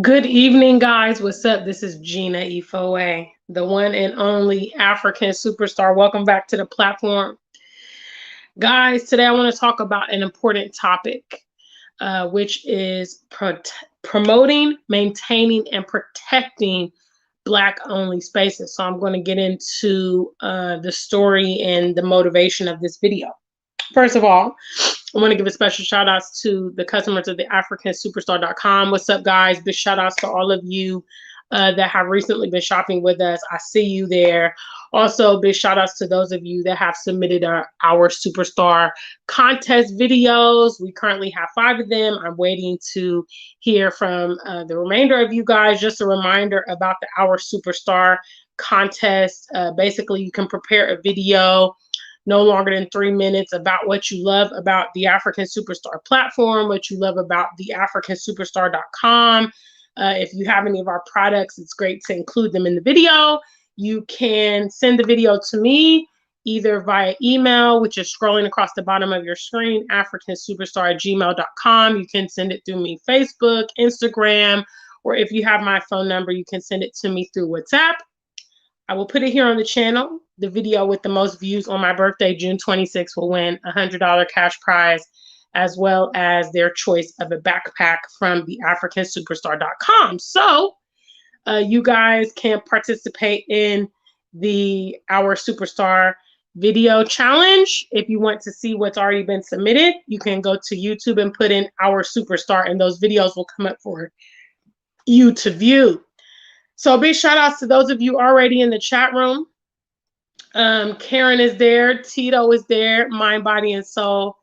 Good evening, guys. What's up? This is Gina Ifoe, the one and only African superstar. Welcome back to the platform. Guys, today I want to talk about an important topic, which is promoting, maintaining, and protecting Black-only spaces. So I'm going to get into the story and the motivation of this video. First of all, I want to give a special shout outs to the customers of the AfricanSuperstar.com. What's up, guys? Big shout outs to all of you that have recently been shopping with us. I see you there. Also, big shout outs to those of you that have submitted our Superstar contest videos. We currently have 5 of them. I'm waiting to hear from the remainder of you guys. Just a reminder about the Our Superstar contest. Basically, you can prepare a video no longer than 3 minutes about what you love about the African Superstar platform, what you love about the AfricanSuperstar.com. If you have any of our products, it's great to include them in the video. You can send the video to me either via email, which is scrolling across the bottom of your screen, africansuperstar@gmail.com. You can send it through me, Facebook, Instagram, or if you have my phone number, you can send it to me through WhatsApp. I will put it here on the channel. The video with the most views on my birthday, June 26th, will win a $100 cash prize, as well as their choice of a backpack from the AfricanSuperstar.com. So you guys can participate in the Our Superstar video challenge. If you want to see what's already been submitted, you can go to YouTube and put in Our Superstar, and those videos will come up for you to view. So big shout outs to those of you already in the chat room. Karen is there. Tito is there. Mind, Body, and Soul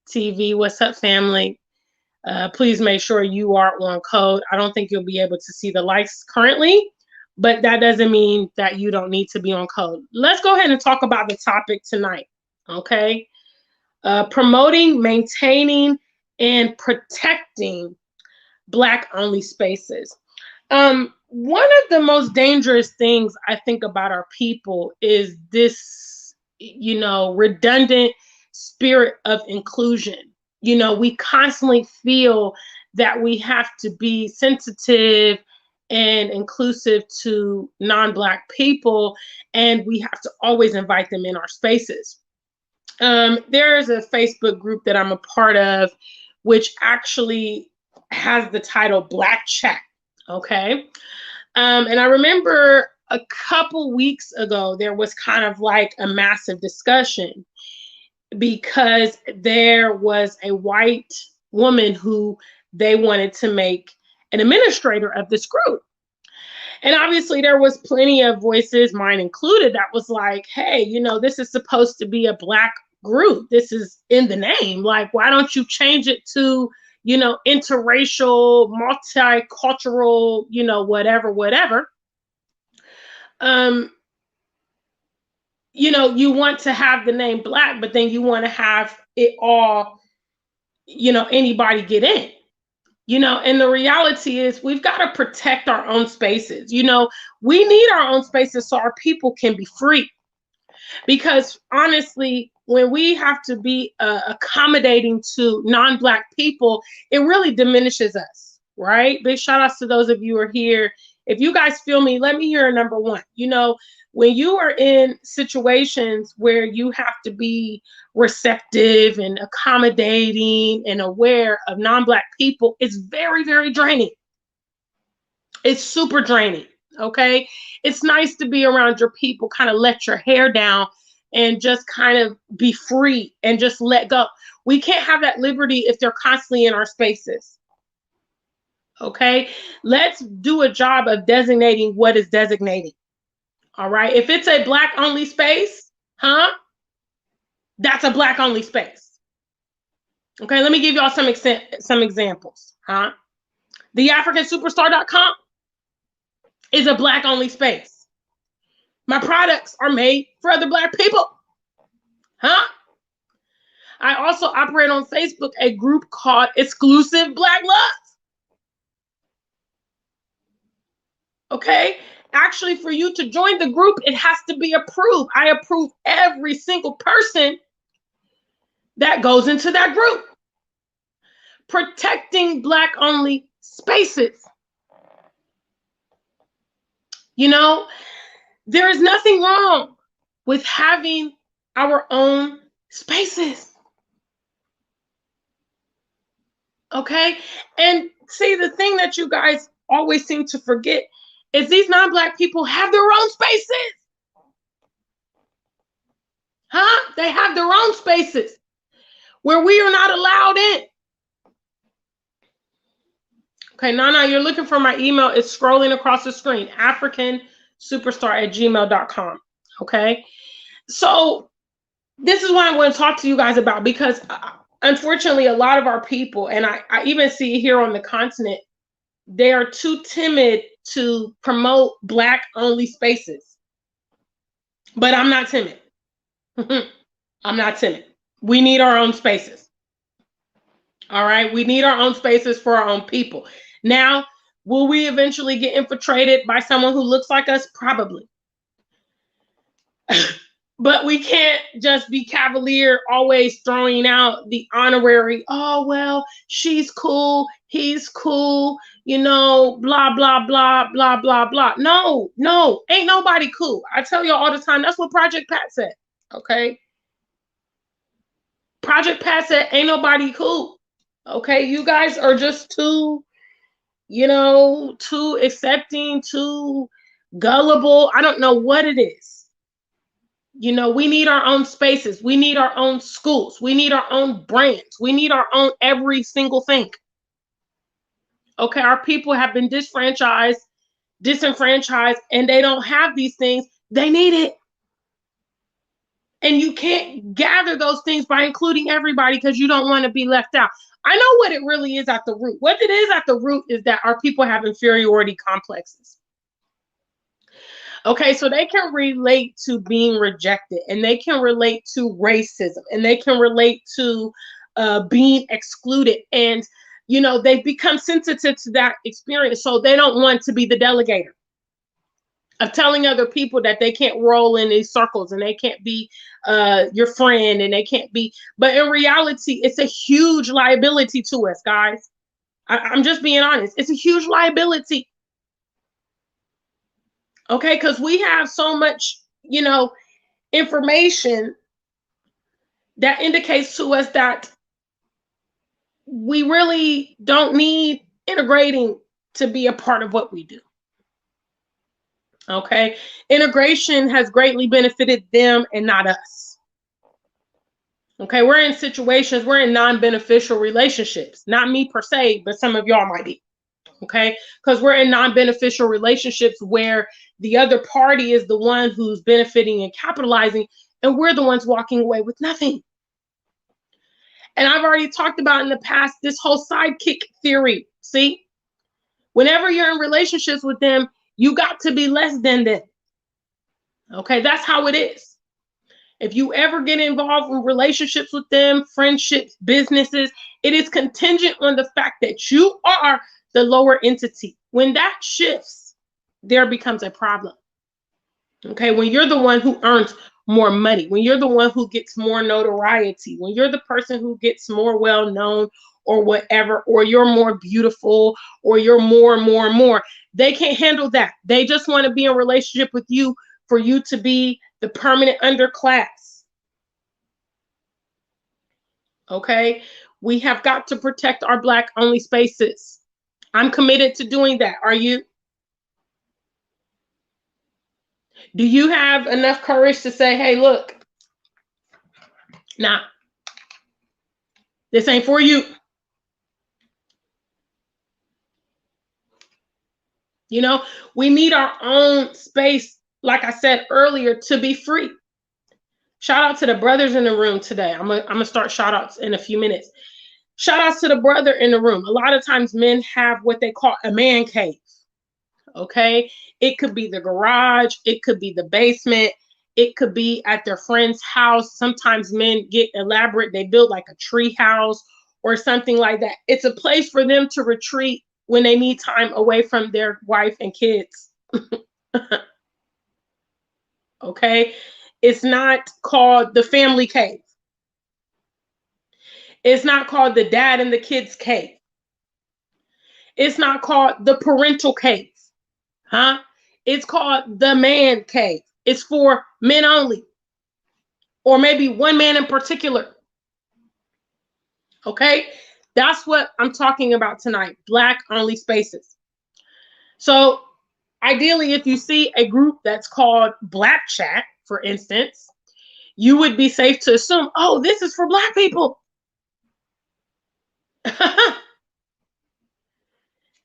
TV. What's up, family? Please make sure you are on code. I don't think you'll be able to see the likes currently, but that doesn't mean that you don't need to be on code. Let's go ahead and talk about the topic tonight, okay? Promoting, maintaining, and protecting Black-only spaces. One of the most dangerous things I think about our people is this, redundant spirit of inclusion. We constantly feel that we have to be sensitive and inclusive to non-Black people, and we have to always invite them in our spaces. There is a Facebook group that I'm a part of, which actually has the title Black Chat. Okay. And I remember a couple weeks ago, there was kind of like a massive discussion because there was a white woman who they wanted to make an administrator of this group. And obviously there was plenty of voices, mine included, that was like, hey, this is supposed to be a Black group. This is in the name. Like, why don't you change it to interracial, multicultural, whatever. You want to have the name Black, but then you want to have it all, anybody get in, and the reality is we've got to protect our own spaces. We need our own spaces so our people can be free. Because honestly, when we have to be accommodating to non-Black people, it really diminishes us, right? Big shout outs to those of you who are here. If you guys feel me, let me hear number one. When you are in situations where you have to be receptive and accommodating and aware of non-Black people, it's very, very draining. It's super draining. Okay, it's nice to be around your people, kind of let your hair down and just kind of be free and just let go. We can't have that liberty if they're constantly in our spaces. Okay, let's do a job of designating what is designating. All right, if it's a Black only space, that's a Black only space. Okay, let me give y'all some examples. The AfricanSuperstar.com is a Black only space. My products are made for other Black people. I also operate on Facebook a group called Exclusive Black Love. Okay, actually, for you to join the group, it has to be approved. I approve every single person that goes into that group. Protecting Black only spaces. You know, there is nothing wrong with having our own spaces. Okay? And see, the thing that you guys always seem to forget is these non-Black people have their own spaces. Huh? They have their own spaces where we are not allowed in. Okay, Nana, you're looking for my email. It's scrolling across the screen, africansuperstar@gmail.com. Okay, so this is what I want to talk to you guys about, because unfortunately, a lot of our people, and I even see it here on the continent, they are too timid to promote Black only spaces. But I'm not timid. I'm not timid. We need our own spaces. All right, we need our own spaces for our own people. Now, will we eventually get infiltrated by someone who looks like us? Probably. But we can't just be cavalier, always throwing out the honorary, oh, well, she's cool, he's cool, you know, blah, blah, blah, blah, blah, blah. No, no, ain't nobody cool. I tell you all the time, that's what Project Pat said, okay? Project Pat said, ain't nobody cool, okay? You guys are just too, you know, too accepting, too gullible. I don't know what it is. You know, we need our own spaces. We need our own schools. We need our own brands. We need our own every single thing. Okay, our people have been disenfranchised, and they don't have these things. They need it. And you can't gather those things by including everybody because you don't want to be left out. I know what it really is at the root. What it is at the root is that our people have inferiority complexes. Okay, so they can relate to being rejected, and they can relate to racism, and they can relate to being excluded. And, you know, they've become sensitive to that experience, so they don't want to be the delegator of telling other people that they can't roll in these circles and they can't be your friend and they can't be. But in reality, it's a huge liability to us, guys. I'm just being honest. It's a huge liability. Okay, because we have so much, you know, information that indicates to us that we really don't need integrating to be a part of what we do. Okay, integration has greatly benefited them and not us. Okay, we're in situations, we're in non-beneficial relationships. Not me per se, but some of y'all might be. Okay, because we're in non-beneficial relationships where the other party is the one who's benefiting and capitalizing, and we're the ones walking away with nothing. And I've already talked about in the past this whole sidekick theory. See, whenever you're in relationships with them, you got to be less than them. Okay, that's how it is. If you ever get involved in relationships with them, friendships, businesses, it is contingent on the fact that you are the lower entity. When that shifts, there becomes a problem. Okay, when you're the one who earns more money, when you're the one who gets more notoriety, when you're the person who gets more well known or whatever, or you're more beautiful, or you're more, they can't handle that. They just want to be in a relationship with you for you to be the permanent underclass. Okay, we have got to protect our Black only spaces. I'm committed to doing that. Are you? Do you have enough courage to say, hey, look, nah, this ain't for you? You know, we need our own space, like I said earlier, to be free. Shout out to the brothers in the room today. I'm gonna start shout outs in a few minutes. Shout outs to the brother in the room. A lot of times men have what they call a man cave. Okay, it could be the garage, it could be the basement, it could be at their friend's house. Sometimes men get elaborate, they build like a tree house or something like that. It's a place for them to retreat when they need time away from their wife and kids. Okay, it's not called the family cave. It's not called the dad and the kids cave. It's not called the parental cave. Huh? It's called the man cave. It's for men only, or maybe one man in particular. Okay, that's what I'm talking about tonight. Black only spaces. So ideally, if you see a group that's called Black Chat, for instance, you would be safe to assume, oh, this is for Black people.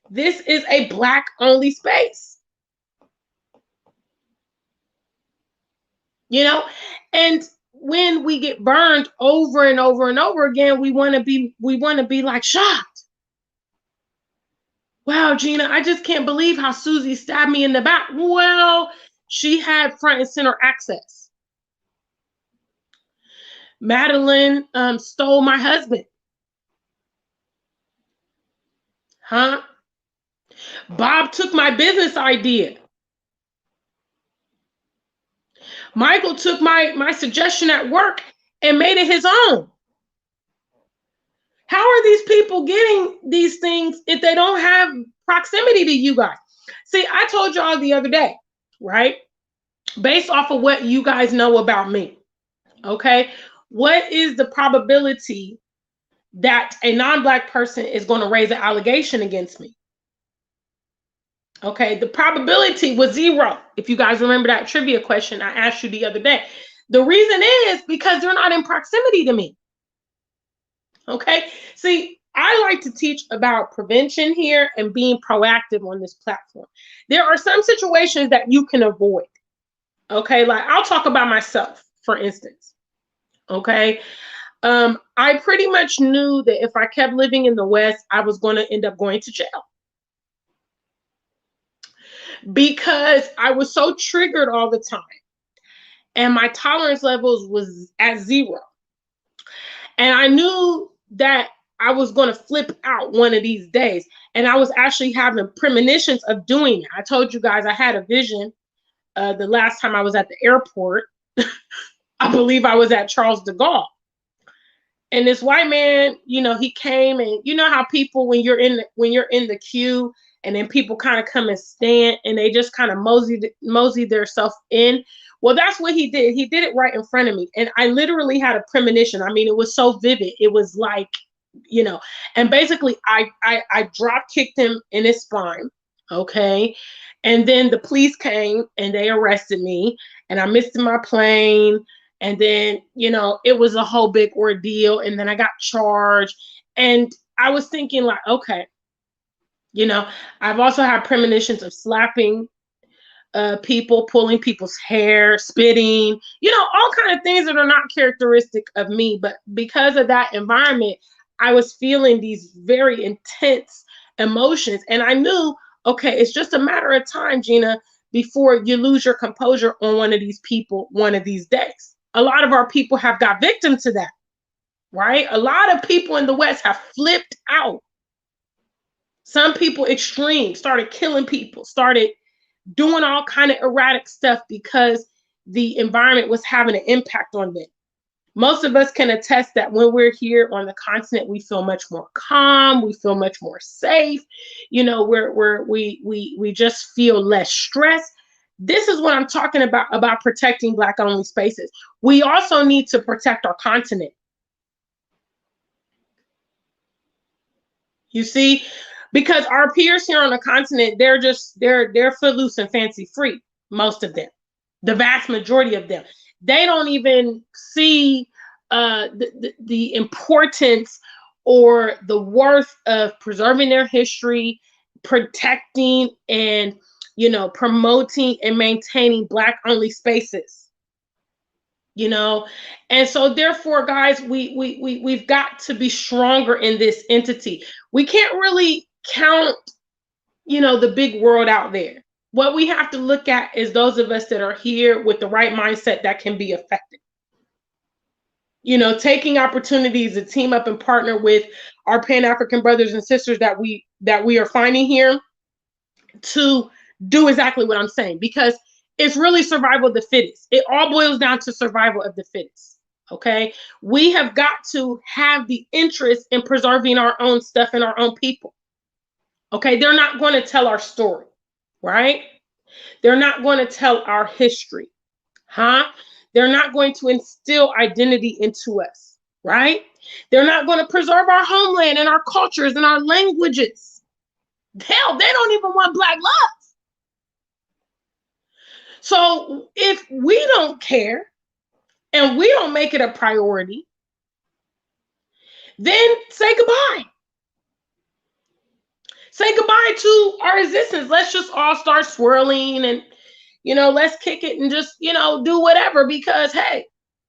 This is a Black only space. You know, and when we get burned over and over and over again, we want to be like shocked. Wow, Gina, I just can't believe how Susie stabbed me in the back. Well, she had front and center access. Madeline stole my husband. Huh? Bob took my business idea. Michael took my suggestion at work and made it his own. How are these people getting these things if they don't have proximity to you guys? See, I told y'all the other day, right? Based off of what you guys know about me, okay? What is the probability that a non-Black person is going to raise an allegation against me? Okay, the probability was 0. If you guys remember that trivia question I asked you the other day. The reason is because they're not in proximity to me. Okay, see, I like to teach about prevention here and being proactive on this platform. There are some situations that you can avoid. Okay, like I'll talk about myself, for instance. Okay, I pretty much knew that if I kept living in the West, I was going to end up going to jail. Because I was so triggered all the time and my tolerance levels was at 0. And I knew that I was going to flip out one of these days. And I was actually having premonitions of doing it. I told you guys I had a vision the last time I was at the airport. I believe I was at Charles de Gaulle. And this white man, you know, he came, and you know how people, when you're in the queue, and then people kind of come and stand and they just kind of mosey themselves in. Well, that's what he did. He did it right in front of me. And I literally had a premonition. I mean, it was so vivid. It was like, you know, and basically I drop kicked him in his spine. Okay. And then the police came and they arrested me, and I missed my plane. And then, you know, it was a whole big ordeal. And then I got charged. And I was thinking like, okay, you know, I've also had premonitions of slapping people, pulling people's hair, spitting, you know, all kind of things that are not characteristic of me. But because of that environment, I was feeling these very intense emotions. And I knew, okay, it's just a matter of time, Gina, before you lose your composure on one of these people one of these days. A lot of our people have got victim to that, right? A lot of people in the West have flipped out. Some people extreme, started killing people, started doing all kind of erratic stuff because the environment was having an impact on them. Most of us can attest that when we're here on the continent, we feel much more calm, we feel much more safe. You know, we just feel less stress. This is what I'm talking about protecting Black only spaces. We also need to protect our continent. You see, because our peers here on the continent, they're footloose and fancy free, most of them, the vast majority of them. They don't even see the importance or the worth of preserving their history, protecting and, you know, promoting and maintaining Black only spaces. You know, and so therefore, guys, we've got to be stronger in this entity. We can't really count, you know, the big world out there. What we have to look at is those of us that are here with the right mindset that can be effective. You know, taking opportunities to team up and partner with our Pan-African brothers and sisters that we are finding here to do exactly what I'm saying, because it's really survival of the fittest. It all boils down to survival of the fittest. Okay, we have got to have the interest in preserving our own stuff and our own people. Okay, they're not going to tell our story, right? They're not going to tell our history, huh? They're not going to instill identity into us, right? They're not going to preserve our homeland and our cultures and our languages. Hell, they don't even want Black love. So if we don't care and we don't make it a priority, then say goodbye. Say goodbye to our existence. Let's just all start swirling and, let's kick it and just, do whatever because, hey,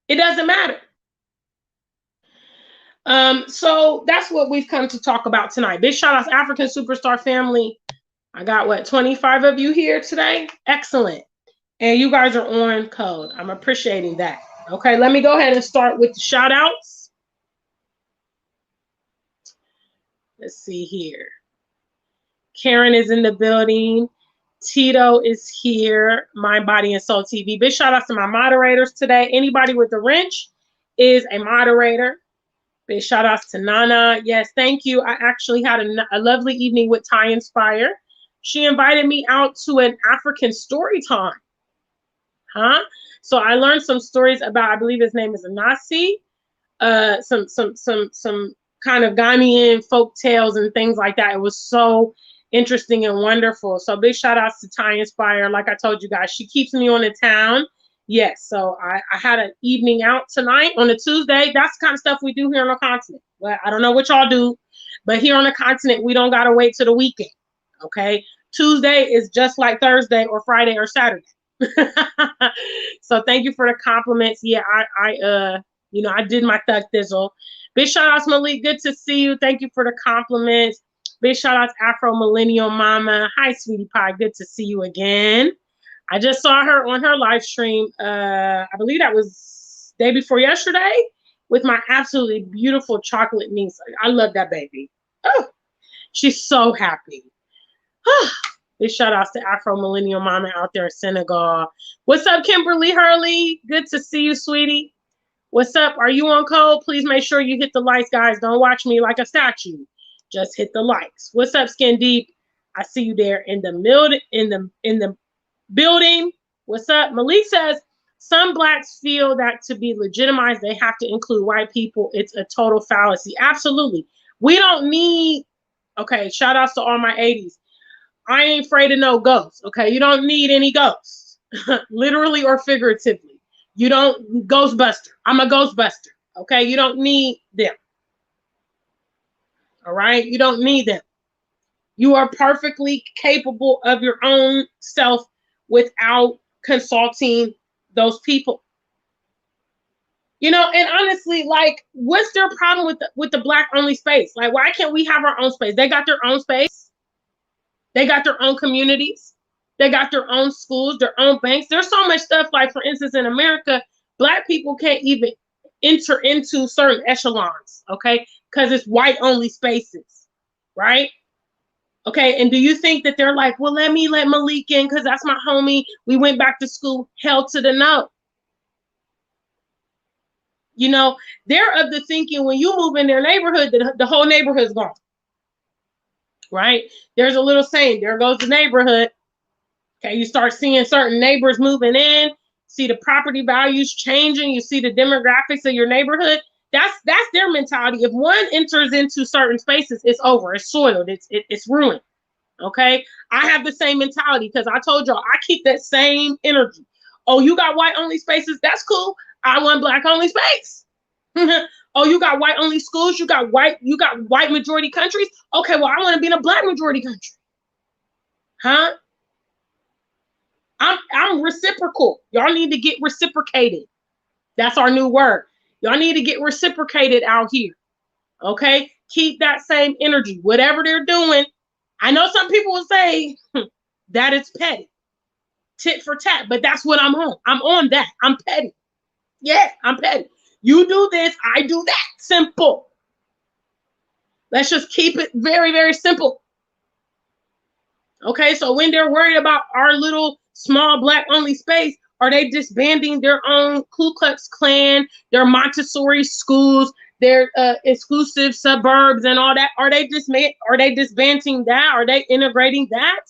it doesn't matter. So that's what we've come to talk about tonight. Big shout out to African Superstar family. I got 25 of you here today. Excellent. And you guys are on code. I'm appreciating that. Okay, let me go ahead and start with the shout outs. Let's see here. Karen is in the building. Tito is here. Mind, Body, and Soul TV. Big shout out to my moderators today. Anybody with a wrench is a moderator. Big shout outs to Nana. Yes, thank you. I actually had a lovely evening with Ty Inspire. She invited me out to an African story time. Huh? So I learned some stories about, I believe his name is Anasi, some kind of Ghanaian folk tales and things like that. It was so interesting and wonderful. So big shout outs to Ty Inspire. Like I told you guys, she keeps me on the town. Yes, so I had an evening out tonight on a Tuesday. That's the kind of stuff we do here on the continent. Well, I don't know what y'all do, but here on the continent, we don't got to wait till the weekend, okay? Tuesday is just like Thursday or Friday or Saturday. So thank you for the compliments. Yeah, I did my thug thizzle. Big shout outs, Malik. Good to see you. Thank you for the compliments. Big shout outs, Afro Millennial Mama. Hi, sweetie pie. Good to see you again. I just saw her on her live stream. I believe that was day before yesterday with my absolutely beautiful chocolate niece. I love that baby. Oh, she's so happy. Big shout outs to Afro Millennial Mama out there in Senegal. What's up, Kimberly Hurley? Good to see you, sweetie. What's up? Are you on code? Please make sure you hit the likes, guys. Don't watch me like a statue. Just hit the likes. What's up, Skin Deep? I see you there in the building. What's up? Malik says, some Blacks feel that to be legitimized, they have to include white people. It's a total fallacy. Absolutely. We don't need, okay, shout outs to all my 80s. I ain't afraid of no ghosts, okay? You don't need any ghosts, literally or figuratively. You don't, Ghostbuster. I'm a Ghostbuster, okay? You don't need them, all right? You don't need them. You are perfectly capable of your own self without consulting those people. And honestly, like, what's their problem with the Black only space? Like, why can't we have our own space? They got their own space. They got their own communities. They got their own schools, their own banks. There's so much stuff, like, for instance, in America, Black people can't even enter into certain echelons, okay? Because it's white only spaces, right? Okay, and do you think that they're like, well, let Malik in because that's my homie. We went back to school. Hell to the no. They're of the thinking when you move in their neighborhood, the whole neighborhood's gone. Right? There's a little saying, there goes the neighborhood. Okay, you start seeing certain neighbors moving in, see the property values changing, you see the demographics of your neighborhood. That's their mentality. If one enters into certain spaces, it's over. It's soiled. It's ruined. Okay? I have the same mentality because I told y'all I keep that same energy. Oh, you got white only spaces? That's cool. I want Black only space. Oh, you got white only schools? You got white majority countries? Okay, well, I want to be in a Black majority country. Huh? I'm reciprocal. Y'all need to get reciprocated. That's our new word. Y'all need to get reciprocated out here. Okay? Keep that same energy. Whatever they're doing. I know some people will say that it's petty. Tit for tat. But that's what I'm on. I'm on that. I'm petty. Yeah, I'm petty. You do this, I do that. Simple. Let's just keep it very, very simple. Okay, so when they're worried about our little small Black only space, are they disbanding their own Ku Klux Klan, their Montessori schools, their exclusive suburbs and all that? Are they disbanding that? Are they integrating that?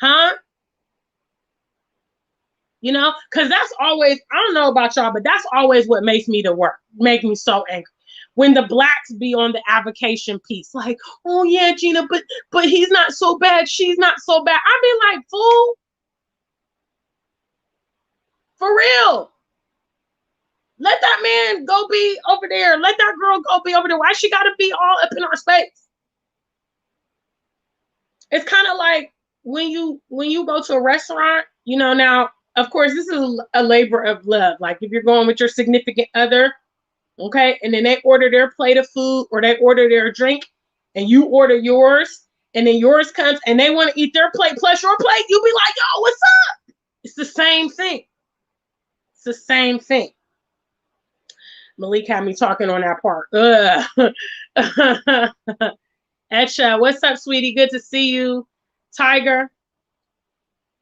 Huh? You know, because that's always, I don't know about y'all, but that's always what makes me make me so angry. When the blacks be on the avocation piece, like, oh yeah, Gina, but he's not so bad, she's not so bad. I be like, fool, for real. Let that man go be over there. Let that girl go be over there. Why she gotta be all up in our space? It's kind of like when you go to a restaurant, you know, now of course this is a labor of love. Like if you're going with your significant other, okay, and then they order their plate of food or they order their drink and you order yours and then yours comes and they want to eat their plate plus your plate, you be like, yo, what's up? It's the same thing. It's the same thing. Malik had me talking on that part. Etcha, what's up, sweetie? Good to see you. Tiger,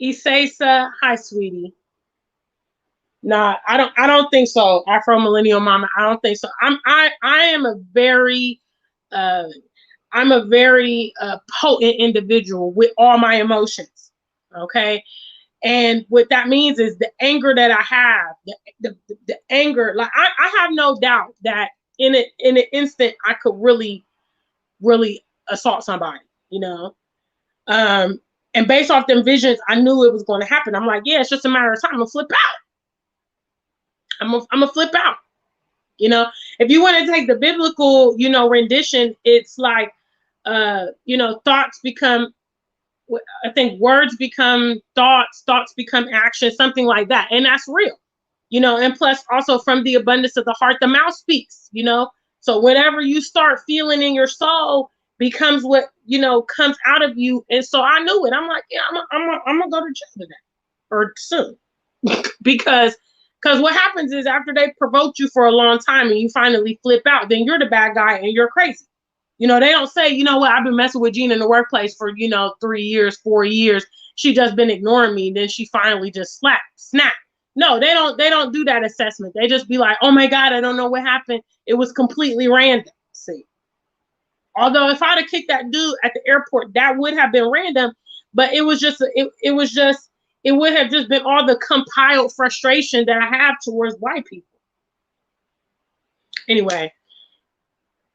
Isesa, hi, sweetie. Nah, I don't think so. Afro Millennial Mama, I don't think so. I am a very I'm a very potent individual with all my emotions. Okay. And what that means is the anger that I have, the anger, like I have no doubt that in an instant I could really, really assault somebody, you know. And based off them visions, I knew it was going to happen. I'm like, yeah, it's just a matter of time. I'm gonna flip out. I'm gonna flip out. You know, if you want to take the biblical, you know, rendition, it's like, you know, thoughts become, I think words become thoughts, thoughts become action, something like that. And that's real, you know, and plus also from the abundance of the heart, the mouth speaks, you know. So whatever you start feeling in your soul becomes what, you know, comes out of you. And so I knew it. I'm like, yeah, I'm gonna go to jail today or soon. because what happens is after they provoked you for a long time and you finally flip out, then you're the bad guy and you're crazy. You know, they don't say, you know what, I've been messing with Gina in the workplace for, you know, 3 years, 4 years. She just been ignoring me. Then she finally just snap. No, they don't do that assessment. They just be like, oh my God, I don't know what happened. It was completely random. See, although if I'd have kicked that dude at the airport, that would have been random, but it was just, it would have just been all the compiled frustration that I have towards white people. Anyway,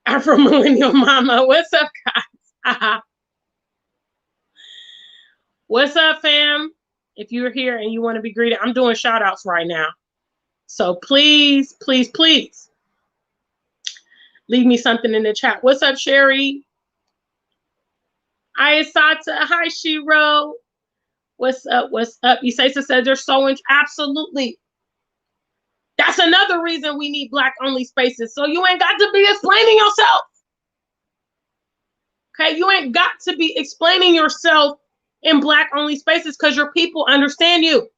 Afro Millennial Mama, what's up, guys? What's up, fam? If you're here and you want to be greeted, I'm doing shout outs right now. So please, please, please leave me something in the chat. What's up, Sherry? Hi, Asata. Hi, Shiro. What's up? What's up? Isesa says they're so absolutely. That's another reason we need Black only spaces. So you ain't got to be explaining yourself. Okay, you ain't got to be explaining yourself in Black only spaces because your people understand you.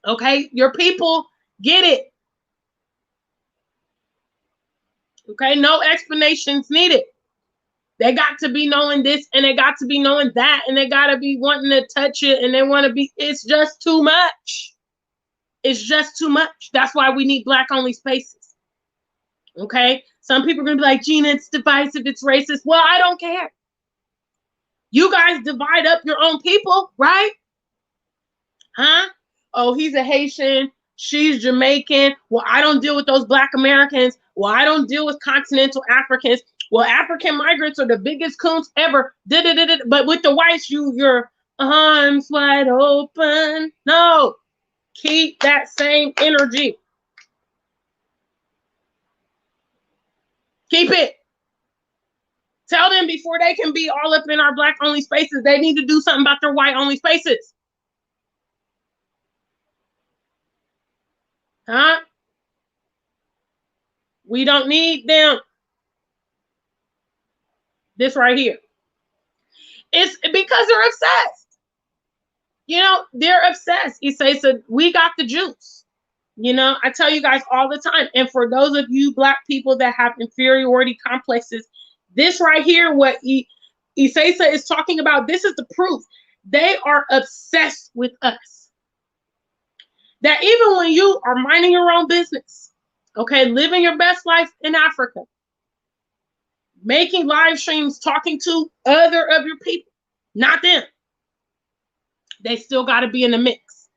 Okay, your people get it. Okay, no explanations needed. They got to be knowing this and they got to be knowing that and they got to be wanting to touch it and they want to be, it's just too much. It's just too much. That's why we need Black only spaces. Okay, some people are gonna be like, Gina, it's divisive, it's racist. Well, I don't care. You guys divide up your own people, right? Huh? Oh, he's a Haitian, she's Jamaican. Well, I don't deal with those Black Americans. Well, I don't deal with continental Africans. Well, African migrants are the biggest coons ever. But with the whites, your arms wide open. No, keep that same energy. Keep it. Tell them before they can be all up in our Black only spaces, they need to do something about their white only spaces. Huh? We don't need them. This right here. It's because they're obsessed. You know, they're obsessed. He says, so we got the juice. You know, I tell you guys all the time. And for those of you Black people that have inferiority complexes, this right here, what Isesa is talking about, this is the proof. They are obsessed with us. That even when you are minding your own business, okay, living your best life in Africa, making live streams, talking to other of your people, not them. They still got to be in the mix.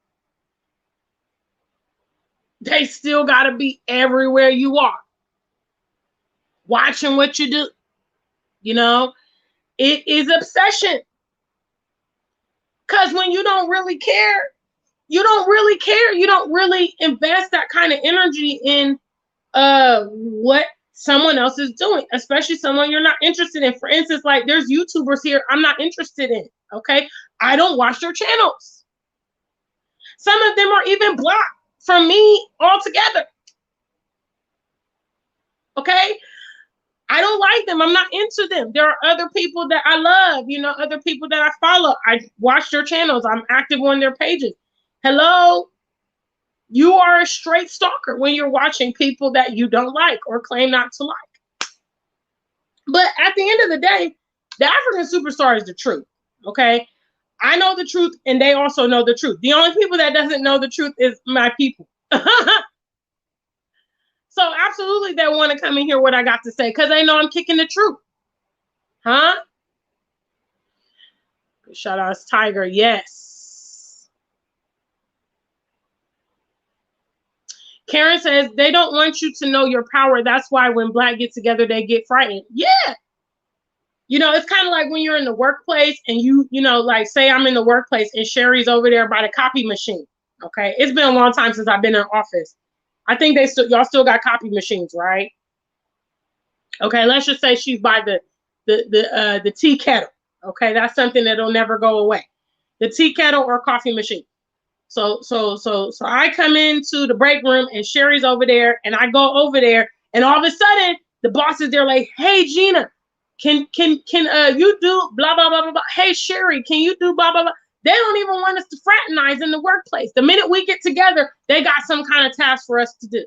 They still got to be everywhere you are, watching what you do. You know, it is obsession. Because when you don't really care, you don't really care. You don't really invest that kind of energy in what someone else is doing, especially someone you're not interested in. For instance, like there's YouTubers here I'm not interested in. Okay. I don't watch their channels. Some of them are even blocked from me altogether. Okay. I don't like them. I'm not into them. There are other people that I love, you know, other people that I follow. I watch their channels. I'm active on their pages. Hello. You are a straight stalker when you're watching people that you don't like or claim not to like. But at the end of the day, the African superstar is the truth. Okay. I know the truth and they also know the truth. The only people that doesn't know the truth is my people. So absolutely they want to come and hear what I got to say because they know I'm kicking the truth. Huh? Shout out to Tiger. Yes. Karen says they don't want you to know your power. That's why when Black get together, they get frightened. Yeah. You know, it's kind of like when you're in the workplace and you know, like say I'm in the workplace and Sherry's over there by the copy machine. Okay. It's been a long time since I've been in office. I think y'all still got copy machines, right? Okay, let's just say she's by the tea kettle. Okay, that's something that'll never go away. The tea kettle or coffee machine. So I come into the break room and Sherry's over there, and I go over there, and all of a sudden the boss is there, like, "Hey Gina, can you do blah blah blah blah blah? Hey Sherry, can you do blah blah blah?" They don't even want us to fraternize in the workplace. The minute we get together, they got some kind of task for us to do.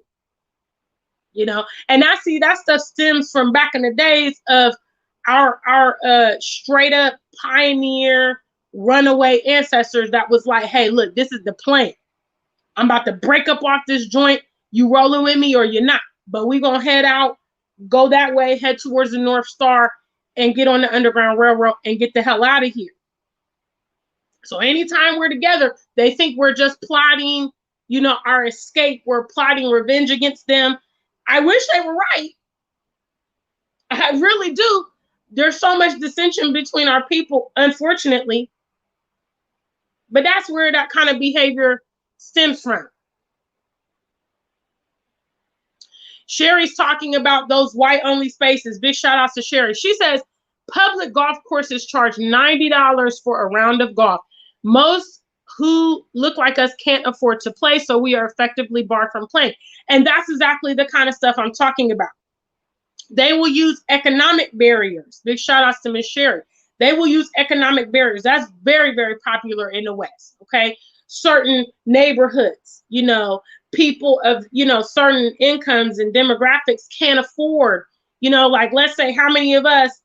You know, and I see that stuff stems from back in the days of our straight up pioneer runaway ancestors that was like, "Hey, look, this is the plan. I'm about to break up off this joint. You rolling with me or you're not. But we gonna head out, go that way, head towards the North Star, and get on the Underground Railroad and get the hell out of here." So anytime we're together, they think we're just plotting, you know, our escape. We're plotting revenge against them. I wish they were right. I really do. There's so much dissension between our people, unfortunately. But that's where that kind of behavior stems from. Sherry's talking about those white-only spaces. Big shout outs to Sherry. She says, public golf courses charge $90 for a round of golf. Most who look like us can't afford to play, so we are effectively barred from playing. And that's exactly the kind of stuff I'm talking about. They will use economic barriers. Big shout outs to Miss Sherry. They will use economic barriers. That's very, very popular in the West. Okay. Certain neighborhoods, you know, people of, you know, certain incomes and demographics can't afford, you know, like let's say how many of us,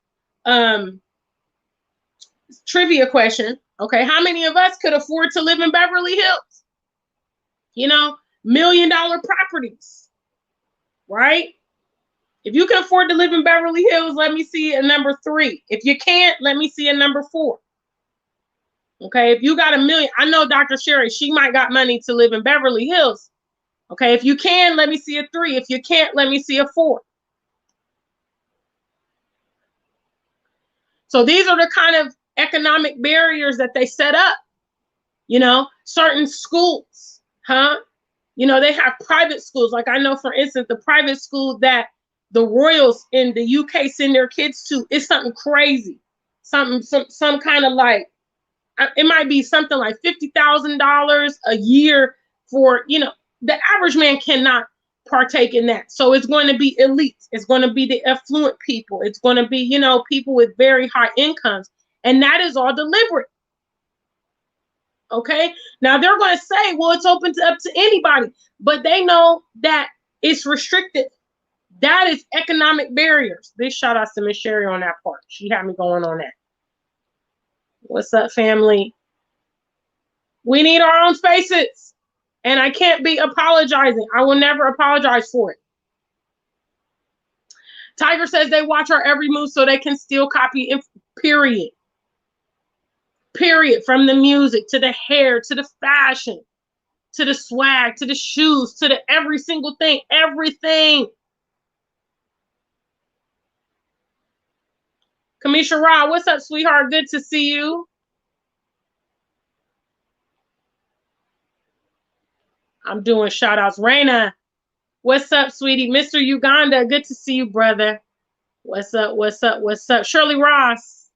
trivia question. Okay. How many of us could afford to live in Beverly Hills? You know, $1 million properties, right? If you can afford to live in Beverly Hills, let me see a number 3. If you can't, let me see a number 4. Okay, if you got $1 million, I know Dr. Sherry, she might got money to live in Beverly Hills. Okay, if you can, let me see a 3. If you can't, let me see a 4. So these are the kind of economic barriers that they set up. You know, certain schools, huh? You know, they have private schools. Like I know, for instance, the private school that the royals in the UK send their kids to is something crazy. Some kind of like, it might be something like $50,000 a year for, you know, the average man cannot partake in that. So it's going to be elite. It's going to be the affluent people. It's going to be, you know, people with very high incomes. And that is all deliberate. Okay. Now they're going to say, well, it's open up to anybody, but they know that it's restricted. That is economic barriers. Big shout outs to Miss Sherry on that part. She had me going on that. What's up, family? We need our own spaces. And I can't be apologizing. I will never apologize for it. Tiger says they watch our every move so they can still copy, period. Period. From the music to the hair to the fashion to the swag to the shoes to the every single thing. Everything. Kamisha Ra, what's up, sweetheart? Good to see you. I'm doing shout outs. Raina, what's up, sweetie? Mr. Uganda, good to see you, brother. What's up? What's up? What's up? Shirley Ross,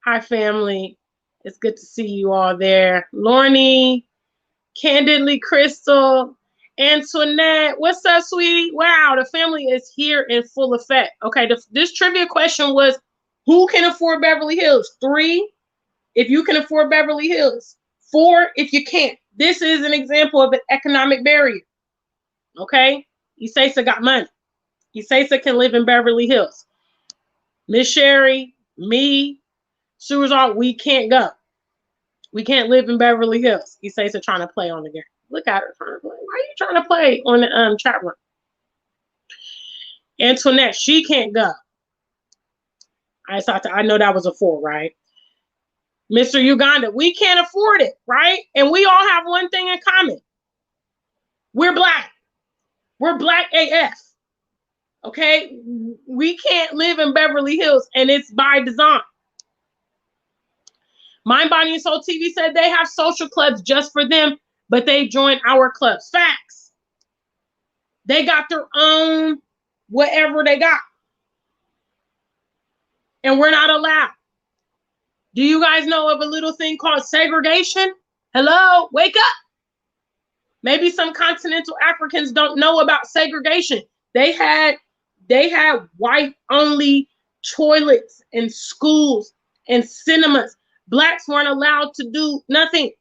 hi, family. It's good to see you all there. Lorney, Candidly Crystal, Antoinette, what's up, sweetie? Wow, the family is here in full effect. Okay, this trivia question was, who can afford Beverly Hills? 3, if you can afford Beverly Hills. 4, if you can't. This is an example of an economic barrier. Okay? Isesa got money. Isesa can live in Beverly Hills. Miss Sherry, me, Sewers, we can't go. We can't live in Beverly Hills. Isesa trying to play on the game. Look at her trying to play. Why are you trying to play on the chat room? Antoinette, she can't go. I know that was a 4, right? Mr. Uganda, we can't afford it, right? And we all have one thing in common. We're black. We're black AF. Okay? We can't live in Beverly Hills, and it's by design. Mind, Body, and Soul TV said they have social clubs just for them, but they join our clubs. Facts. They got their own whatever they got. And we're not allowed. Do you guys know of a little thing called segregation? Hello? Wake up. Maybe some continental Africans don't know about segregation. They had white-only toilets and schools and cinemas. Blacks weren't allowed to do nothing.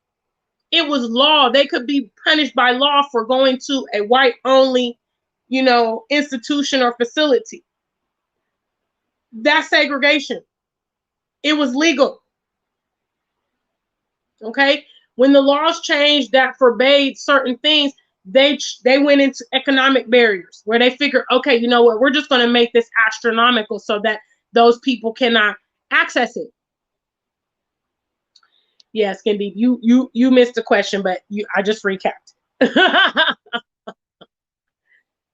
It was law. They could be punished by law for going to a white-only, institution or facility. That's segregation. It was legal. Okay? When the laws changed that forbade certain things, they went into economic barriers where they figured, okay, you know what? We're just going to make this astronomical so that those people cannot access it. Yes, Kendi, you missed the question, but I just recapped.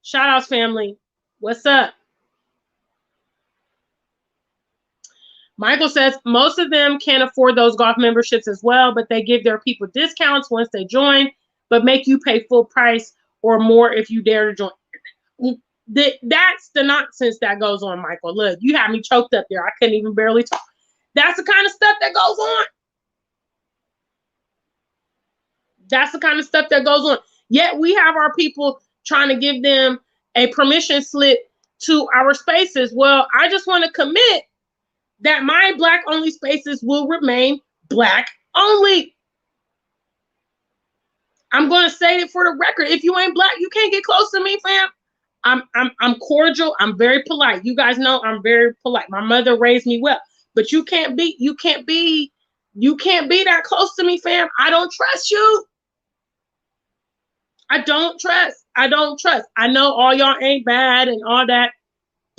Shout outs, family. What's up? Michael says most of them can't afford those golf memberships as well, but they give their people discounts once they join, but make you pay full price or more if you dare to join. That's the nonsense that goes on, Michael. Look, you had me choked up there. I couldn't even barely talk. That's the kind of stuff that goes on. That's the kind of stuff that goes on. Yet we have our people trying to give them a permission slip to our spaces. Well, I just want to commit that my black only spaces will remain black only. I'm going to say it for the record. If you ain't black, you can't get close to me, fam. I'm cordial. I'm very polite. You guys know I'm very polite. My mother raised me well, but you can't be that close to me, fam. I don't trust you. I don't trust. I know all y'all ain't bad and all that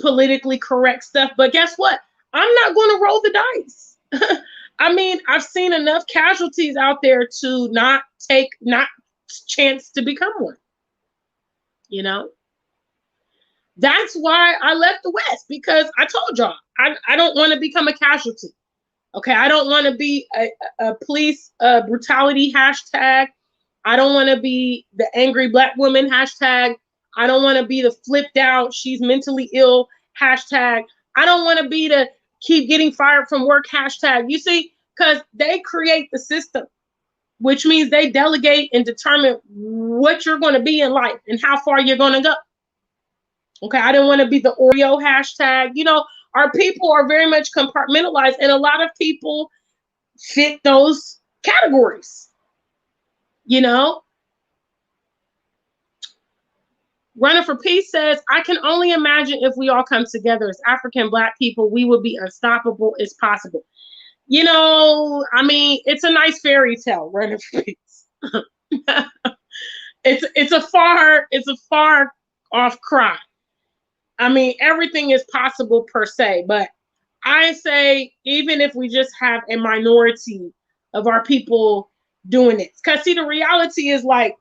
politically correct stuff, but guess what? I'm not going to roll the dice. I mean, I've seen enough casualties out there to not chance to become one. That's why I left the West, because I told y'all, I don't want to become a casualty. Okay, I don't want to be a police brutality hashtag. I don't want to be the angry black woman hashtag. I don't want to be the flipped out, she's mentally ill hashtag. I don't want to be the keep getting fired from work hashtag. You see, because they create the system, which means they delegate and determine what you're going to be in life and how far you're going to go. Okay, I didn't want to be the Oreo hashtag. Our people are very much compartmentalized, and a lot of people fit those categories. Runner for Peace says, I can only imagine if we all come together as African black people, we would be unstoppable as possible. I mean, it's a nice fairy tale, Runner for Peace. It's a far off cry. I mean, everything is possible per se, but I say even if we just have a minority of our people doing this. Because see, the reality is like,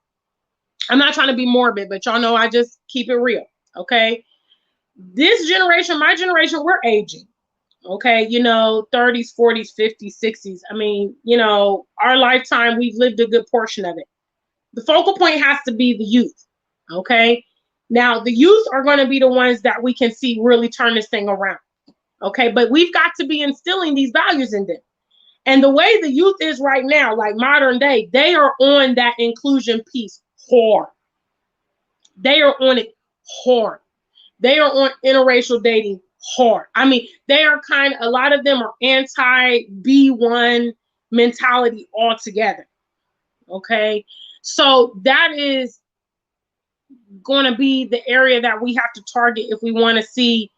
I'm not trying to be morbid, but y'all know I just keep it real. Okay. This generation, my generation, we're aging. Okay. 30s, 40s, 50s, 60s. I mean, our lifetime, we've lived a good portion of it. The focal point has to be the youth. Okay. Now, the youth are going to be the ones that we can see really turn this thing around. Okay. But we've got to be instilling these values in them. And the way the youth is right now, like modern day, they are on that inclusion piece hard. They are on it hard. They are on interracial dating hard. I mean, they are a lot of them are anti B1 mentality altogether. Okay. So that is going to be the area that we have to target if we want to see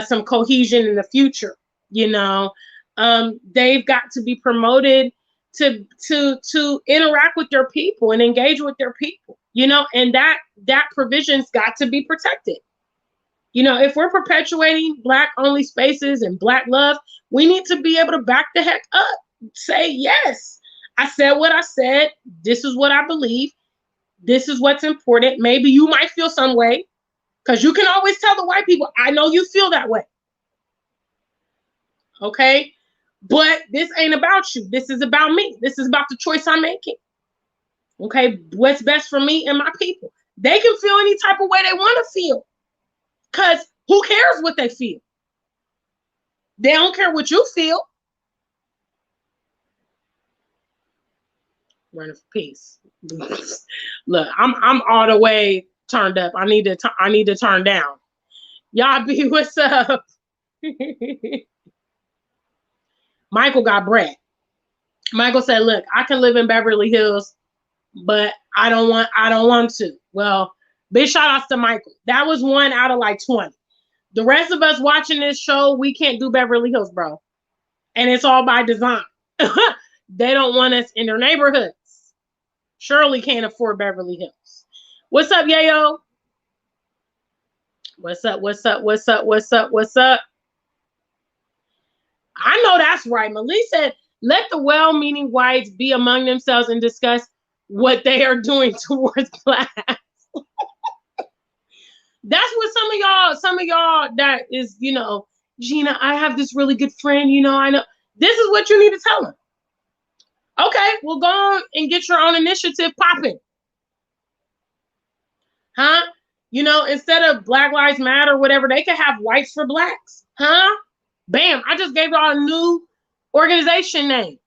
some cohesion in the future. They've got to be promoted to interact with their people and engage with their people, and that provision's got to be protected. If we're perpetuating Black only spaces and Black love, we need to be able to back the heck up. Say, yes, I said what I said. This is what I believe. This is what's important. Maybe you might feel some way, because you can always tell the white people, I know you feel that way. Okay? But this ain't about you. This is about me. This is about the choice I'm making. Okay? What's best for me and my people. They can feel any type of way they want to feel. Because who cares what they feel? They don't care what you feel. Running for peace. Look, I'm all the way turned up. I need to turn down. Y'all be, what's up? Michael got bread. Michael said, look, I can live in Beverly Hills, but I don't want to. Well, big shout outs to Michael. That was 1 out of like 20. The rest of us watching this show, we can't do Beverly Hills, bro. And it's all by design. They don't want us in their neighborhoods. Shirley can't afford Beverly Hills. What's up, Yayo? What's up? What's up? What's up? What's up? What's up? I know that's right. Malik said, let the well-meaning whites be among themselves and discuss what they are doing towards Blacks. That's what some of y'all that is, Gina, I have this really good friend, I know. This is what you need to tell them. Okay, well, go on and get your own initiative popping. Huh? Instead of Black Lives Matter, whatever, they could have Whites for Blacks. Huh? Bam, I just gave y'all a new organization name.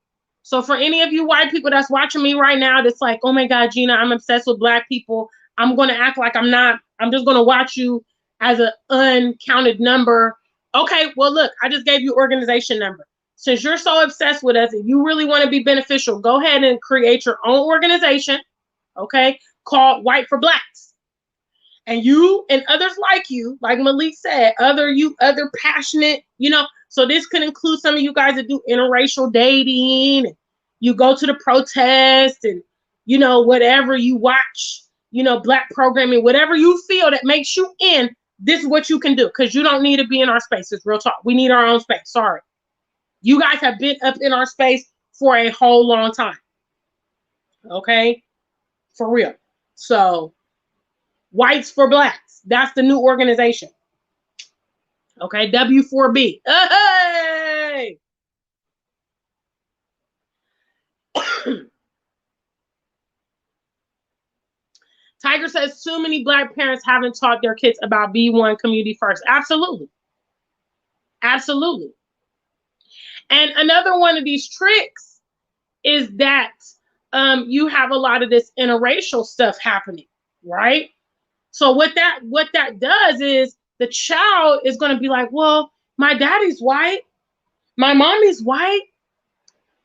So for any of you white people that's watching me right now, that's like, oh my God, Gina, I'm obsessed with Black people. I'm going to act like I'm not. I'm just going to watch you as an uncounted number. Okay, well, look, I just gave you organization number. Since you're so obsessed with us and you really want to be beneficial, go ahead and create your own organization, okay, called White for Blacks. And you and others like you, like Malik said, other passionate, so this could include some of you guys that do interracial dating. And you go to the protest and, whatever you watch, Black programming, whatever you feel that makes you in, this is what you can do. Because you don't need to be in our space. It's real talk. We need our own space. Sorry. You guys have been up in our space for a whole long time. Okay? For real. So, Whites for Blacks. That's the new organization. Okay, W4B. Hey! Tiger says too many Black parents haven't taught their kids about B1 community first. Absolutely. Absolutely. And another one of these tricks is that you have a lot of this interracial stuff happening, right? So what that does is the child is going to be like, well, my daddy's white, my mommy's white.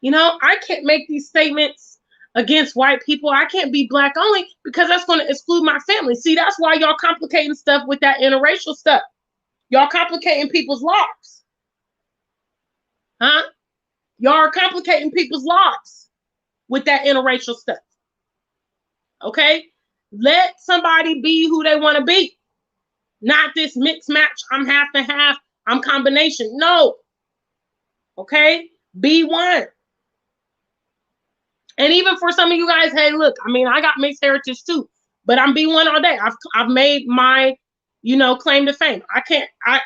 I can't make these statements against white people. I can't be Black only because that's going to exclude my family. See, that's why y'all complicating stuff with that interracial stuff. Y'all complicating people's lives. Huh? Y'all are complicating people's lives with that interracial stuff. Okay? Let somebody be who they want to be. Not this mix match. I'm half and half. I'm combination. No. Okay? Be one. And even for some of you guys, hey, look, I mean, I got mixed heritage too, but I'm B1 all day. I've made my, claim to fame.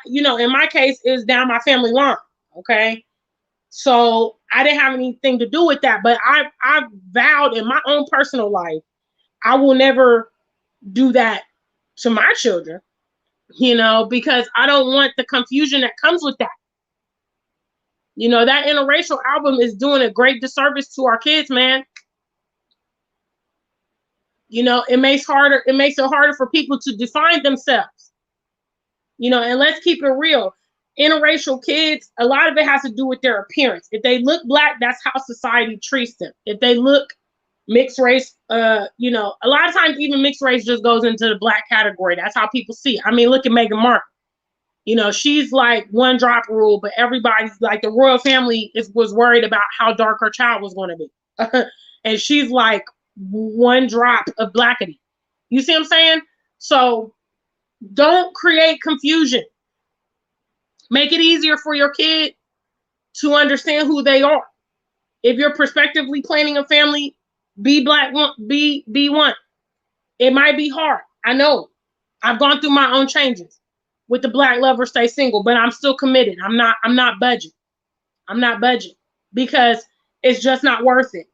In my case, is down my family line. Okay. So I didn't have anything to do with that, but I vowed in my own personal life, I will never do that to my children, because I don't want the confusion that comes with that. That interracial album is doing a great disservice to our kids, man. It makes it harder for people to define themselves. And let's keep it real. Interracial kids, a lot of it has to do with their appearance. If they look black, that's how society treats them. If they look mixed race, a lot of times even mixed race just goes into the black category. That's how people see it. I mean, look at Meghan Markle. She's like one drop rule, but everybody's like the royal family was worried about how dark her child was going to be. And she's like one drop of blackity. You see what I'm saying? So don't create confusion. Make it easier for your kid to understand who they are. If you're prospectively planning a family, be black one, be one. It might be hard. I know. I've gone through my own changes with the Black Love or Stay Single, but I'm still committed. I'm not budging. I'm not budging because it's just not worth it.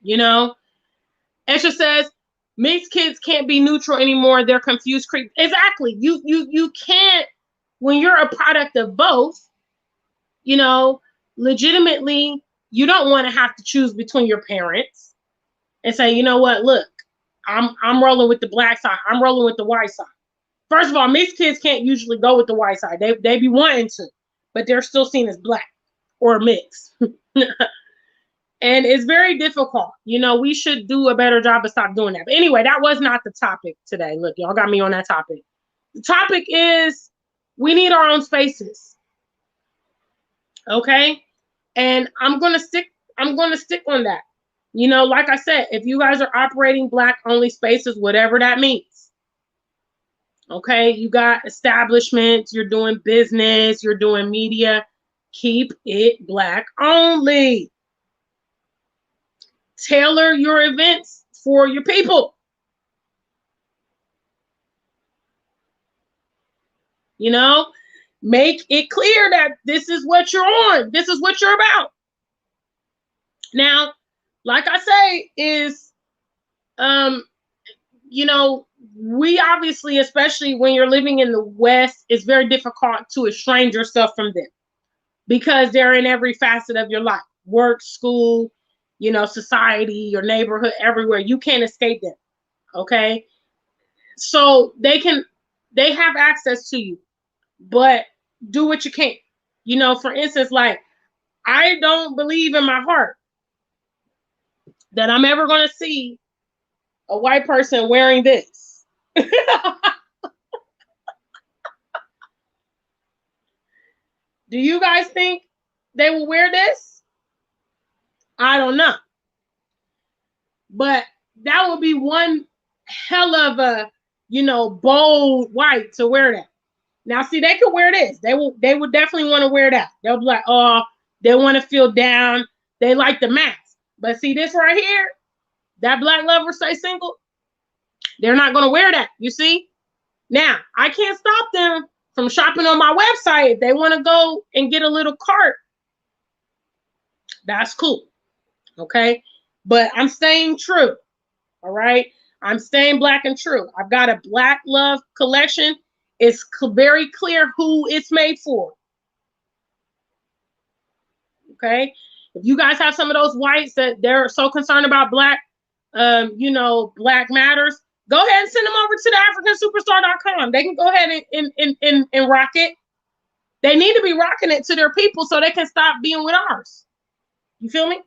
Esha says mixed kids can't be neutral anymore. They're confused. Exactly. You can't, when you're a product of both, legitimately, you don't want to have to choose between your parents and say, you know what, look, I'm rolling with the black side. I'm rolling with the white side. First of all, mixed kids can't usually go with the white side. They be wanting to, but they're still seen as black or mixed. And it's very difficult. We should do a better job of stop doing that. But anyway, that was not the topic today. Look, y'all got me on that topic. The topic is we need our own spaces. Okay? And I'm gonna stick on that. Like I said, if you guys are operating black only spaces, whatever that means. Okay, you got establishments, you're doing business, you're doing media, keep it black only. Tailor your events for your people. Make it clear that this is what you're on. This is what you're about. Now, like I say, is, we obviously, especially when you're living in the West, it's very difficult to estrange yourself from them because they're in every facet of your life, work, school, society, your neighborhood, everywhere. You can't escape them. Okay. So they have access to you, but do what you can. For instance, like, I don't believe in my heart that I'm ever going to see a white person wearing this. Do you guys think they will wear this? I don't know. But that would be one hell of a, bold white to wear that. Now, see, they could wear this. They would definitely want to wear that. They'll be like, oh, they want to feel down. They like the mask. But see this right here, that Black Love or Stay Single, they're not going to wear that. You see? Now, I can't stop them from shopping on my website. If they want to go and get a little cart, that's cool. Okay? But I'm staying true. All right? I'm staying black and true. I've got a Black Love collection. It's very clear who it's made for. Okay? If you guys have some of those whites that they're so concerned about black, Black Matters, go ahead and send them over to the AfricanSuperstar.com. They can go ahead and rock it. They need to be rocking it to their people so they can stop being with ours. You feel me?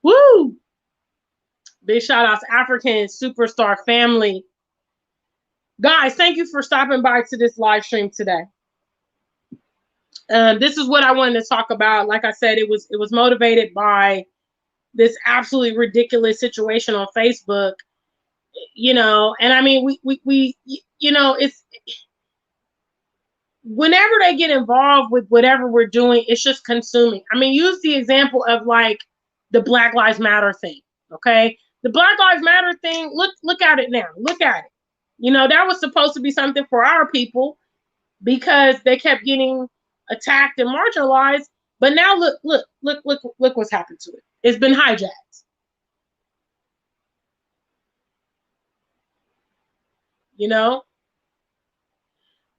Woo! Big shout out to African Superstar family. Guys, thank you for stopping by to this live stream today. This is what I wanted to talk about. Like I said, it was motivated by this absolutely ridiculous situation on Facebook. And I mean, we it's whenever they get involved with whatever we're doing, it's just consuming. I mean, use the example of like the Black Lives Matter thing. Okay. The Black Lives Matter thing, look at it now. Look at it. You know, that was supposed to be something for our people because they kept getting attacked and marginalized. But now look what's happened to it. It's been hijacked. You know?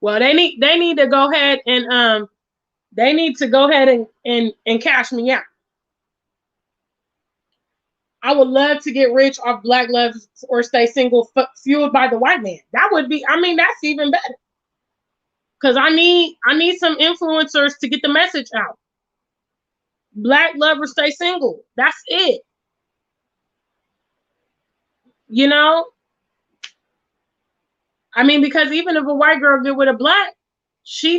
Well, they need to go ahead and they need to go ahead and cash me out. I would love to get rich off Black love or stay single, fueled by the white man. That would be, I mean, that's even better. Because I need some influencers to get the message out. Black love or stay single. That's it. You know? I mean, because even if a white girl get with a black,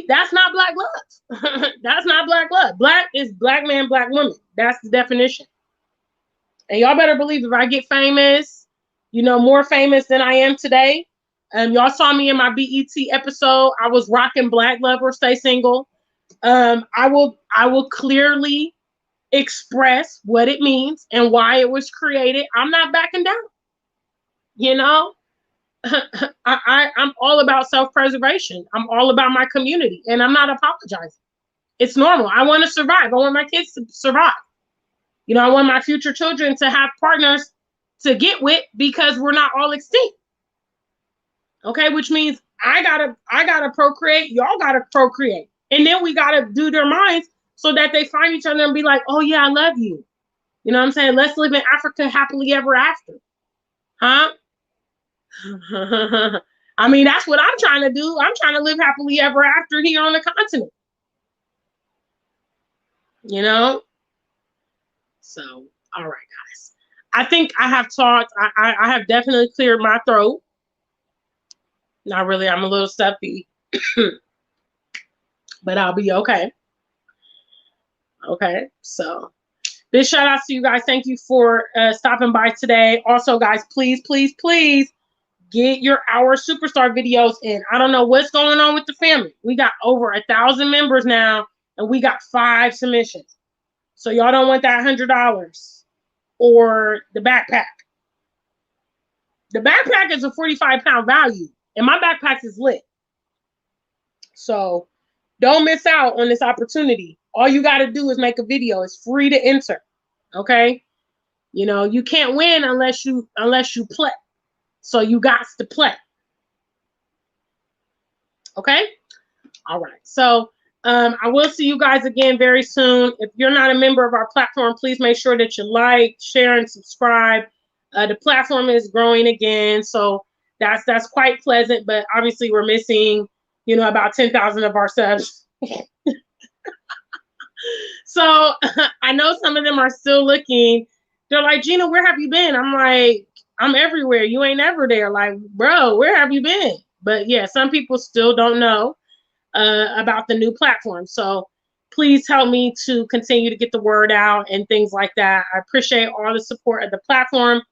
that's not black love. That's not black love. Black is black man, black woman. That's the definition. And y'all better believe if I get famous, you know, more famous than I am today. Y'all saw me in my BET episode. I was rocking Black Love or Stay Single. I will clearly express what it means and why it was created. I'm not backing down. You know, I'm all about self-preservation. I'm all about my community, and I'm not apologizing. It's normal. I want to survive. I want my kids to survive. You know, I want my future children to have partners to get with because we're not all extinct. Okay, which means I gotta procreate, y'all gotta procreate. And then we gotta do their minds so that they find each other and be like, oh yeah, I love you. You know what I'm saying? Let's live in Africa happily ever after. Huh? I mean, that's what I'm trying to do. I'm trying to live happily ever after here on the continent. You know? So, all right, guys. I think I have talked. I have definitely cleared my throat. Not really. I'm a little stuffy, but I'll be okay. Okay. So, big shout out to you guys. Thank you for stopping by today. Also, guys, please, please, please get your Our Superstar videos in. I don't know what's going on with the family. We got over 1,000 members now, and we got 5 submissions. So y'all don't want that $100 or the backpack. The backpack is a 45-pound value, and my backpack is lit. So don't miss out on this opportunity. All you got to do is make a video. It's free to enter. Okay? You know, you can't win unless you play. So you got to play. Okay? All right. So I will see you guys again very soon. If you're not a member of our platform, please make sure that you like, share, and subscribe. The platform is growing again, so that's quite pleasant. But obviously, we're missing, you know, about 10,000 of our subs. So I know some of them are still looking. They're like, Gina, where have you been? I'm like, I'm everywhere. You ain't ever there. Like, bro, where have you been? But yeah, some people still don't know about the new platform. So please help me to continue to get the word out and things like that. I appreciate all the support of the platform.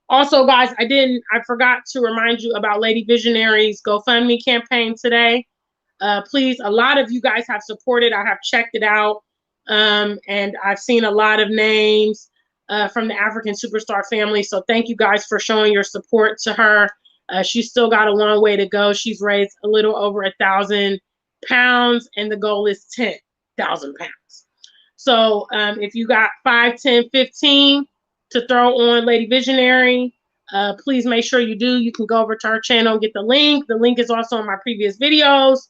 Also, guys, I forgot to remind you about Lady Visionaries GoFundMe campaign today. Please, a lot of you guys have supported. I have checked it out. And I've seen a lot of names from the African Superstar family. So thank you guys for showing your support to her. She's still got a long way to go. She's raised a little over 1,000 pounds, and the goal is 10,000 pounds. So if you got 5, 10, 15 to throw on Lady Visionary, please make sure you do. You can go over to our channel and get the link. The link is also in my previous videos.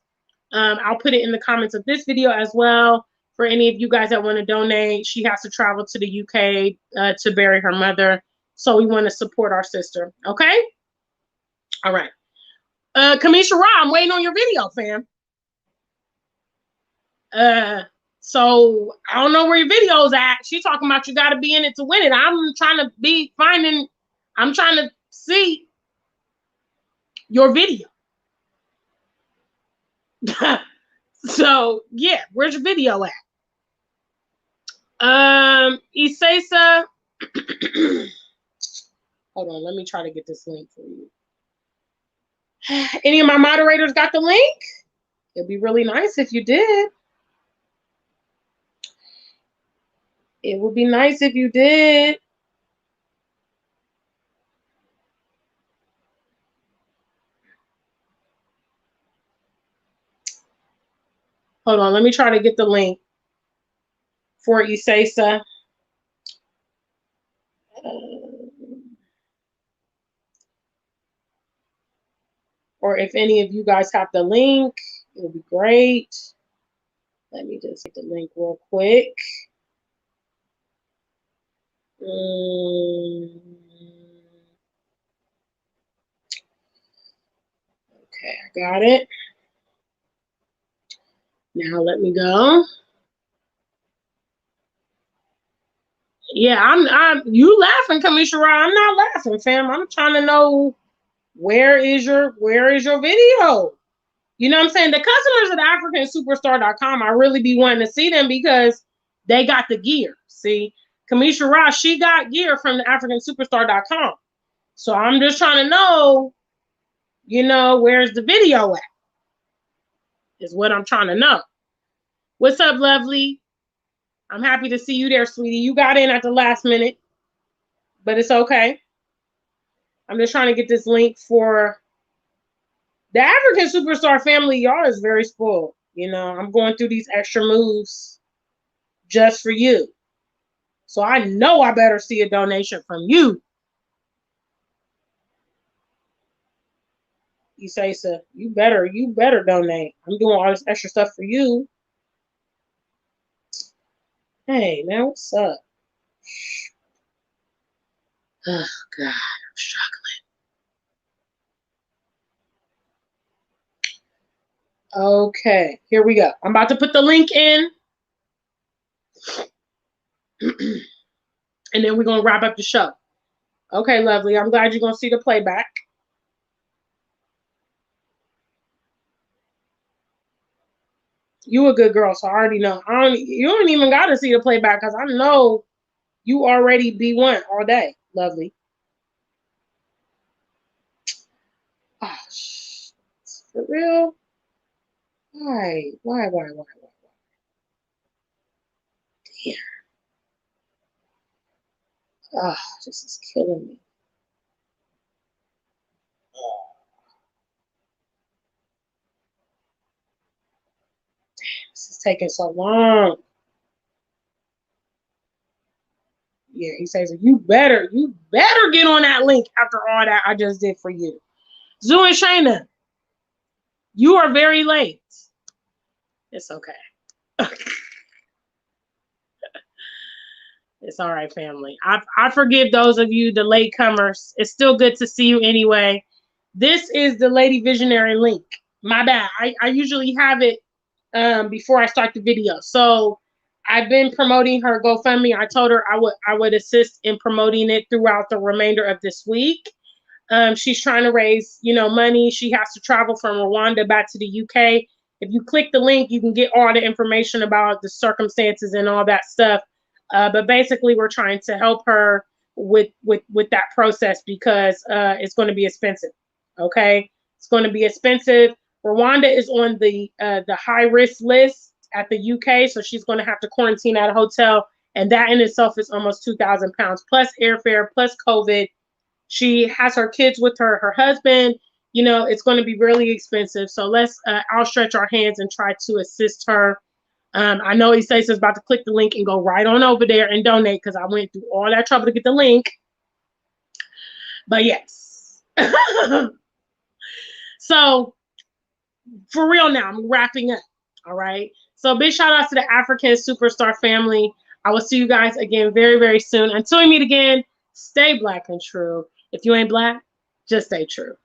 I'll put it in the comments of this video as well. For any of you guys that want to donate, she has to travel to the UK to bury her mother. So we want to support our sister. Okay? All right. Kamisha Ra, I'm waiting on your video, fam. So I don't know where your video's at. She's talking about you got to be in it to win it. I'm trying to see your video. So yeah, where's your video at? Isesa. Hold on, let me try to get this link for you. Any of my moderators got the link? It'd be really nice if you did. It would be nice if you did. Hold on, let me try to get the link for Isesa. Or if any of you guys have the link, it would be great. Let me just get the link real quick. Okay, I got it. Now let me go. Yeah, I'm you laughing, Kamisha. I'm not laughing, fam. I'm trying to know where is your video? You know what I'm saying? The customers at AfricanSuperstar.com, I really be wanting to see them because they got the gear. See, Kamisha Ross, she got gear from the AfricanSuperstar.com. So I'm just trying to know, you know, where's the video at? Is what I'm trying to know. What's up, lovely? I'm happy to see you there, sweetie. You got in at the last minute, but it's okay. I'm just trying to get this link for the African Superstar family. Y'all is very spoiled. You know, I'm going through these extra moves just for you. So I know I better see a donation from you. You say so. You better donate. I'm doing all this extra stuff for you. Hey, man, what's up? Oh, God, I'm struggling. Okay, here we go. I'm about to put the link in. And then we're going to wrap up the show. Okay, lovely. I'm glad you're going to see the playback. You a good girl, so I already know. You don't even got to see the playback because I know you already B1 all day. Lovely. Oh, for real? Why? Damn. Oh, this is killing me. This is taking so long. Yeah, he says you better get on that link after all that I just did for you. Zoo and Shayna, you are very late. It's okay. It's all right, family. I forgive those of you, the latecomers. It's still good to see you anyway. This is the Lady Visionary link. My bad. I usually have it before I start the video. So I've been promoting her GoFundMe. I told her I would assist in promoting it throughout the remainder of this week. She's trying to raise, you know, money. She has to travel from Rwanda back to the UK. If you click the link, you can get all the information about the circumstances and all that stuff. But basically, we're trying to help her with that process because it's going to be expensive. Okay, it's going to be expensive. Rwanda is on the high risk list at the UK, so she's going to have to quarantine at a hotel, and that in itself is almost £2,000 plus airfare plus COVID. She has her kids with her, her husband. You know, it's going to be really expensive. So let's outstretch our hands and try to assist her. I know Isesa is about to click the link and go right on over there and donate because I went through all that trouble to get the link. But yes. So for real now, I'm wrapping up. All right. So big shout out to the African Superstar family. I will see you guys again very, very soon. Until we meet again, stay black and true. If you ain't black, just stay true.